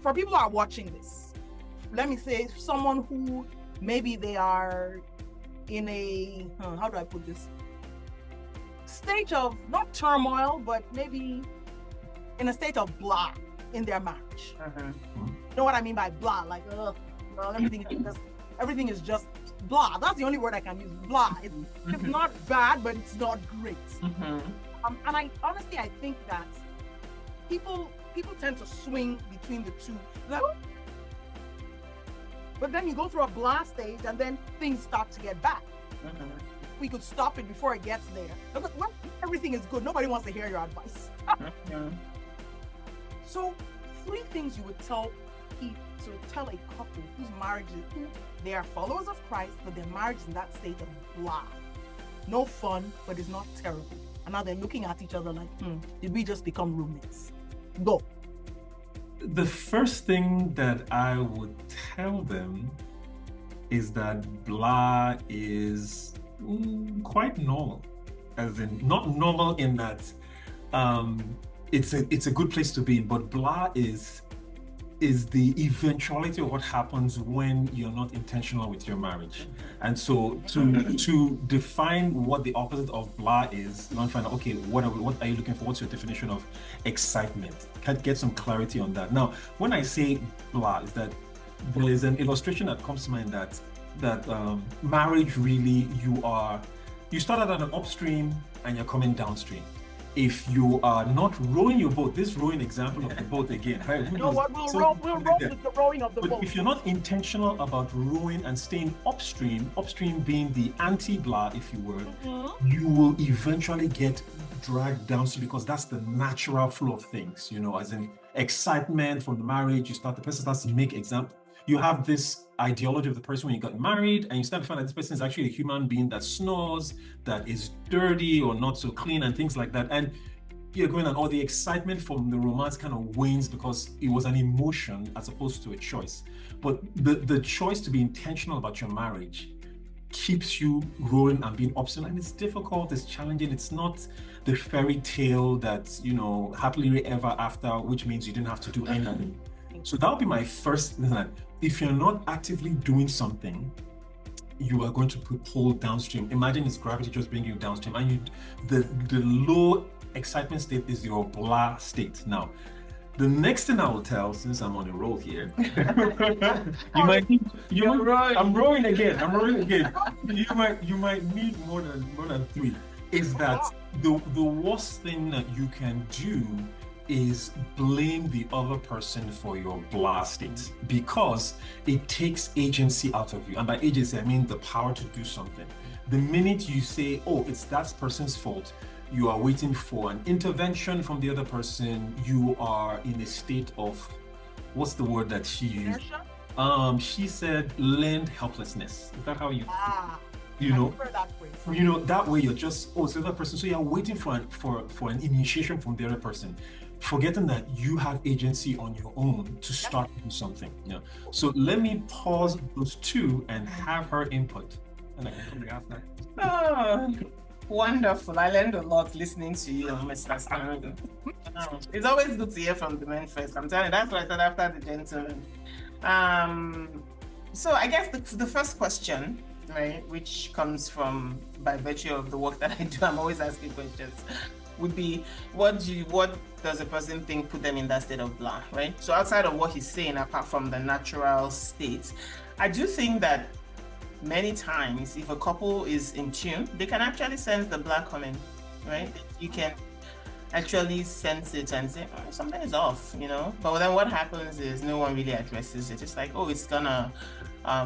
for people who are watching this, let me say someone who maybe they are in a, how do I put this? Stage of not turmoil, but maybe in a state of blah in their marriage. You know what I mean by blah? Like, well, everything is just blah. That's the only word I can use. Blah. It's not bad, but it's not great. And I honestly, I think that people tend to swing between the two. Like, but then you go through a blah stage, and then things start to get bad. We could stop it before it gets there. But when everything is good, nobody wants to hear your advice. So, 3 things you would tell a couple whose marriage is, they are followers of Christ, but their marriage is in that state of blah. No fun, but it's not terrible. And now they're looking at each other like, did we just become roommates? Go. The first thing that I would tell them is that blah is quite normal. As in, not normal in that it's a good place to be in, but blah is the eventuality of what happens when you're not intentional with your marriage. And so to define what the opposite of blah is, you want to find out, okay, what are you looking for? What's your definition of excitement? Can get some clarity on that. Now, when I say blah, is that there is an illustration that comes to mind that marriage really, you start out on an upstream and you're coming downstream. If you are not rowing your boat, this rowing example of the boat again. Right? We'll row with the rowing of the boat. But if you're not intentional about rowing and staying upstream being the anti-blah, if you will, you will eventually get dragged downstream because that's the natural flow of things, as in excitement from the marriage, the person starts to make example. You have this ideology of the person when you got married, and you start to find that this person is actually a human being that snores, that is dirty or not so clean and things like that. And you're going on, all the excitement from the romance kind of wanes because it was an emotion as opposed to a choice. But the choice to be intentional about your marriage keeps you growing and being obstinate. And it's difficult, it's challenging. It's not the fairy tale that, happily ever after, which means you didn't have to do anything. So that would be my first thing. If you're not actively doing something, you are going to pull downstream. Imagine it's gravity just bringing you downstream, and the low excitement state is your blah state. Now, the next thing I will tell, since I'm on a roll here, I'm rolling again. You might need more than 3. Is that the worst thing that you can do is blame the other person for your blah state, because it takes agency out of you. And by agency, I mean the power to do something. The minute you say, oh, it's that person's fault, you are waiting for an intervention from the other person. You are in a state of, what's the word that she used? She said learned helplessness. Is that how you that way you're just, it's the other person. So you're waiting for an initiation from the other person, forgetting that you have agency on your own to start doing something. So let me pause those 2 and have her input, and I can come back after. Oh, wonderful. I learned a lot listening to you, Mr. Stanley. It's always good to hear from the men first. I'm telling you, that's what I said after the gentleman. So I guess the first question, right, which comes from by virtue of the work that I do, I'm always asking questions, would be, what does a person think put them in that state of blah, right? So outside of what he's saying, apart from the natural state, I do think that many times if a couple is in tune, they can actually sense the blah coming, right? You can actually sense it and say, something is off, But then what happens is no one really addresses it. It's like, it's gonna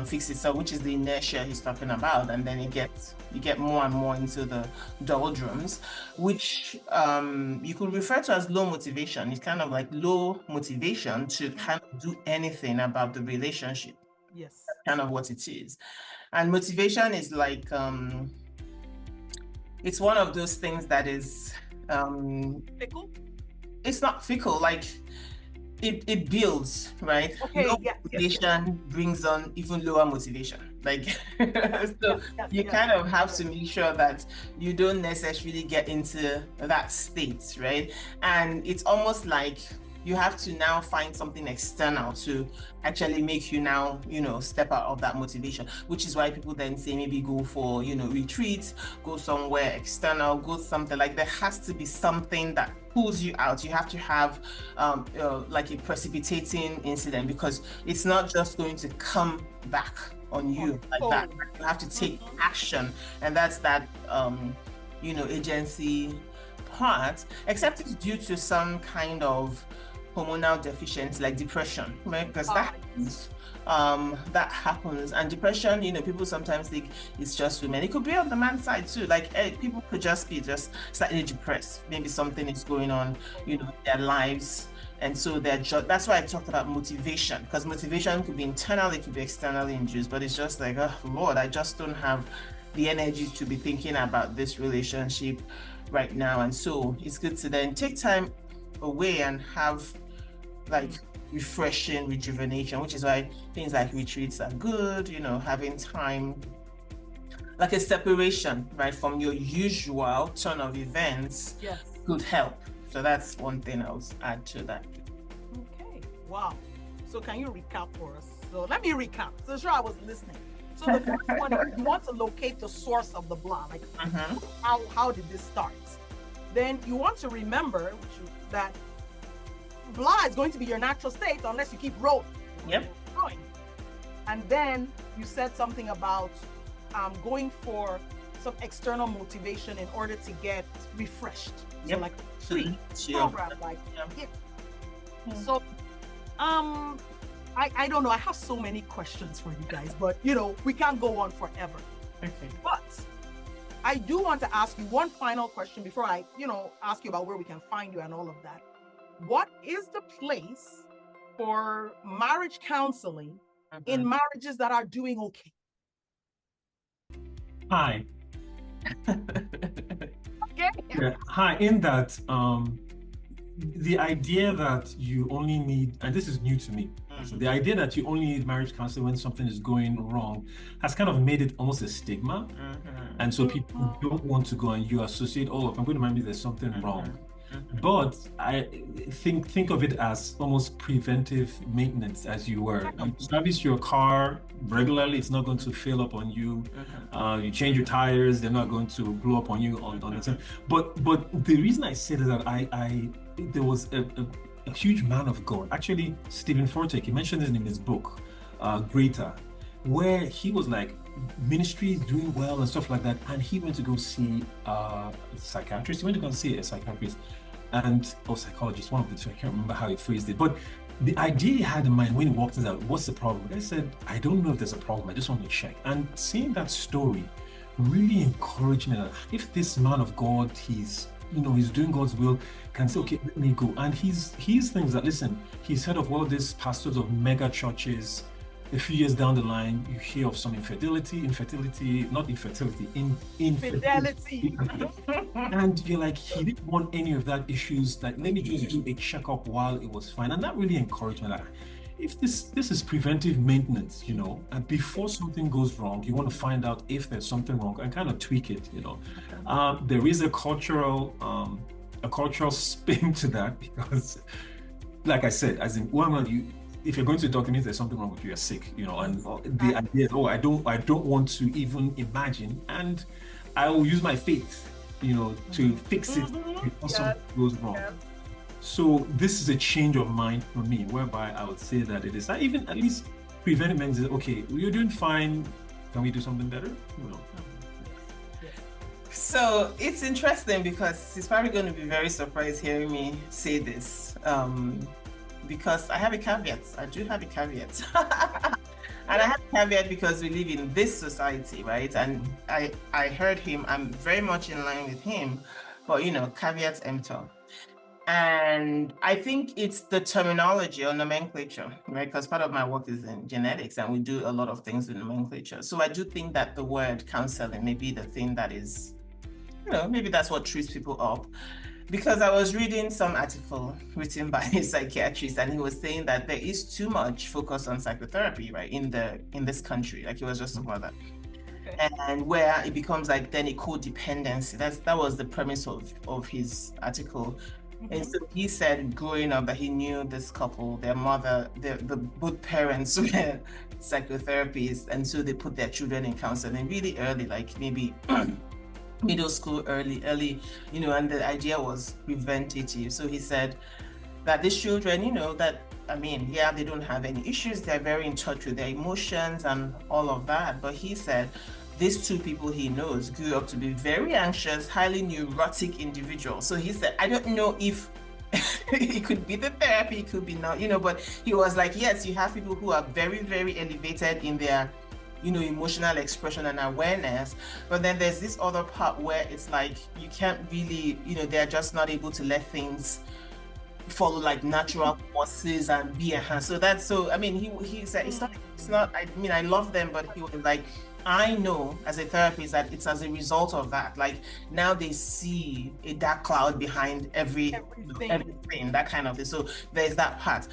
fix itself, which is the inertia he's talking about, and then you get more and more into the doldrums, which you could refer to as low motivation. It's kind of like low motivation to kind of do anything about the relationship. Yes, that's kind of what it is. And motivation is like it's one of those things that is fickle. It's not fickle, like it builds, right? Okay, low motivation brings on even lower motivation. Like so you kind of have to make sure that you don't necessarily get into that state, right? And it's almost like you have to now find something external to actually make you now, step out of that motivation, which is why people then say maybe go for, retreats, go somewhere external, go something like there has to be something that pulls you out. You have to have like a precipitating incident, because it's not just going to come back on you like that. You have to take action, and that's that agency part, except it's due to some kind of hormonal deficiency like depression, right? Because that happens. And depression, people sometimes think it's just women. It could be on the man's side too. Like people could just be slightly depressed. Maybe something is going on, in their lives. And so that's why I talked about motivation, because motivation could be internal, it could be externally induced, but it's just like, oh Lord, I just don't have the energy to be thinking about this relationship right now. And so it's good to then take time away and have like refreshing rejuvenation, which is why things like retreats are good, having time, like a separation, right, from your usual turn of events could help. So that's one thing I'll add to that. Okay. Wow. So can you recap for us? So let me recap. So sure I was listening. So the first one, you want to locate the source of the blah. Like how did this start? Then you want to remember that blah is going to be your natural state unless you keep rolling. Yep. Growing. And then you said something about going for some external motivation in order to get refreshed. So like program, like So I don't know. I have so many questions for you guys, but we can't go on forever. Okay. But I do want to ask you one final question before I, ask you about where we can find you and all of that. What is the place for marriage counseling in marriages that are doing okay? Hi. Okay. Yeah. Hi. In that, the idea that you only need, and this is new to me, so the idea that you only need marriage counseling when something is going wrong has kind of made it almost a stigma. And so people don't want to go, and you associate, oh, if I'm going to marry, there's something wrong. But I think of it as almost preventive maintenance, as you were. You service your car regularly, it's not going to fill up on you. You change your tires, they're not going to blow up on you on the time. But the reason I said is that there was a huge man of God, actually Stephen Fortek, he mentioned it in his book, Greater, where he was like, ministry is doing well and stuff like that, and he went to go see a psychiatrist. He went to go see a psychiatrist or psychologist, one of the two. I can't remember how he phrased it, but the idea he had in mind when he walked in, what's the problem? I said, I don't know if there's a problem, I just want to check. And seeing that story really encouraged me that if this man of God, he's doing God's will, can say, okay, let me go. And he's things that, listen, he's heard of all these pastors of mega churches. A few years down the line, you hear of some infidelity, and you're like, he didn't want any of that issues. Like, let me just do a checkup while it was fine. And that really encouraged me. Like, if this is preventive maintenance, and before something goes wrong, you want to find out if there's something wrong and kind of tweak it. There is a cultural spin to that, because, like I said, as in, if you're going to the doctor, means there's something wrong with you, you're sick, and the idea is, I don't want to even imagine, and I will use my faith, to fix it before something goes wrong. So this is a change of mind for me, whereby I would say that it is not even at least preventive means, okay, you're doing fine, can we do something better? So it's interesting, because he's probably going to be very surprised hearing me say this. Because I have a caveat. I do have a caveat. And I have a caveat because we live in this society, right? And I heard him, I'm very much in line with him, but caveats emptor. And I think it's the terminology or nomenclature, right? Because part of my work is in genetics, and we do a lot of things with nomenclature. So I do think that the word counseling may be the thing that is, maybe that's what trips people up. Because I was reading some article written by a psychiatrist, and he was saying that there is too much focus on psychotherapy, right, in this country. Like, he was just talking about that. Okay. And where it becomes like then a codependency. That was the premise of his article. And so he said growing up that he knew this couple, their mother, the both parents were psychotherapists, and so they put their children in counseling really early, like maybe middle school, early, and the idea was preventative. So he said that these children, they don't have any issues. They're very in touch with their emotions and all of that. But he said these two people he knows grew up to be very anxious, highly neurotic individuals. So he said, I don't know if it could be the therapy, it could be not, but he was like, yes, you have people who are very, very elevated in their, emotional expression and awareness. But then there's this other part where it's like, you can't really, they're just not able to let things follow like natural forces and be enhanced. So he said it's not I love them, but he was like, I know as a therapist that it's as a result of that. Like now they see a dark cloud behind everything, that kind of thing. So there's that part.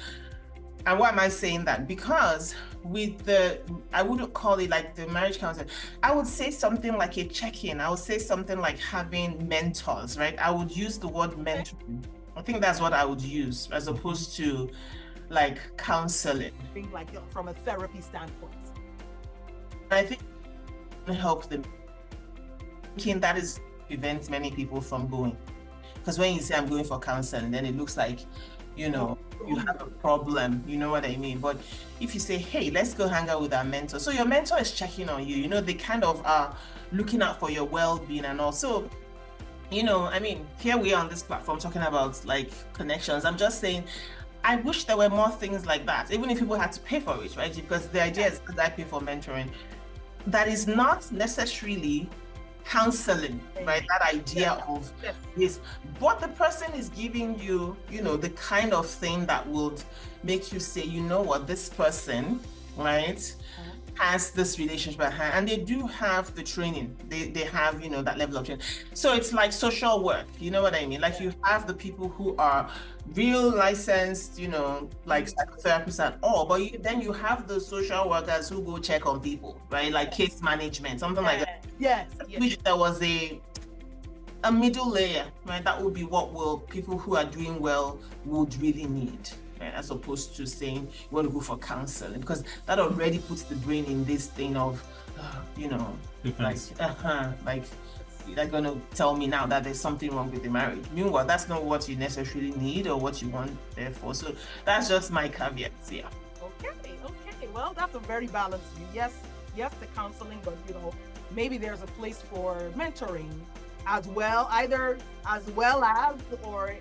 And why am I saying that? Because I wouldn't call it like the marriage counselor. I would say something like a check-in. I would say something like having mentors, right? I would use the word mentoring. I think that's what I would use as opposed to like counseling. I think like from a therapy standpoint. I think it helps them. That is prevents many people from going. Because when you say I'm going for counseling, then it looks like, you have a problem, you know what I mean? But if you say, hey, let's go hang out with our mentor. So your mentor is checking on you, they kind of are looking out for your well-being and also, here we are on this platform talking about like connections. I'm just saying, I wish there were more things like that, even if people had to pay for it, right? Because the idea is that I pay for mentoring. That is not necessarily counseling, right? That idea of this, but the person is giving you, the kind of thing that would make you say, you know what, this person, right, has this relationship at hand, and they do have the training. They have, that level of training. So it's like social work, you know what I mean? Like you have the people who are real licensed, like psychotherapists and all, but then you have the social workers who go check on people, right? Like case management, something like that. Yes. Which there was a middle layer, right? That would be what people who are doing well would really need. As opposed to saying you want to go for counseling, because that already puts the brain in this thing of, like they're going to tell me now that there's something wrong with the marriage. Meanwhile, that's not what you necessarily need or what you want there for. So that's just my caveats here. Okay. Well, that's a very balanced view. Yes, the counseling, but maybe there's a place for mentoring as well, either as well as or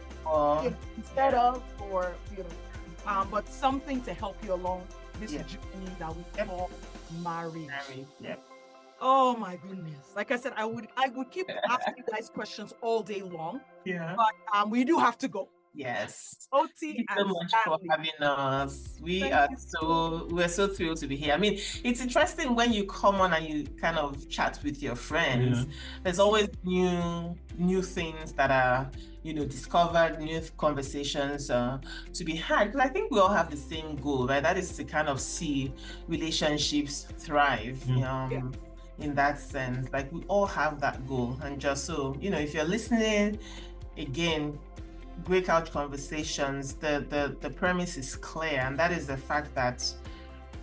instead of, or but something to help you along this journey that we call marriage. Yep. Oh my goodness! Like I said, I would keep asking you guys questions all day long. Yeah. But we do have to go. Yes. Oti, thank you so much for having us. We're so thrilled to be here. I mean, it's interesting when you come on and you kind of chat with your friends. Yeah. There's always new things that are discovered, new conversations to be had. Because I think we all have the same goal, right? That is to kind of see relationships thrive. In that sense, like we all have that goal. And just so if you're listening, again, breakout conversations, the premise is clear, and that is the fact that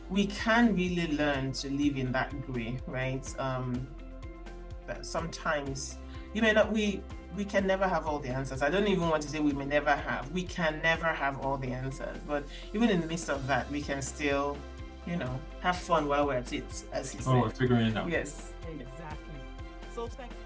we can really learn to live in that gray, right? That sometimes we can never have all the answers. I don't even want to say we can never have all the answers, but even in the midst of that, we can still have fun while we're at it, as you said. We're figuring it out. Yes, exactly. So thank you.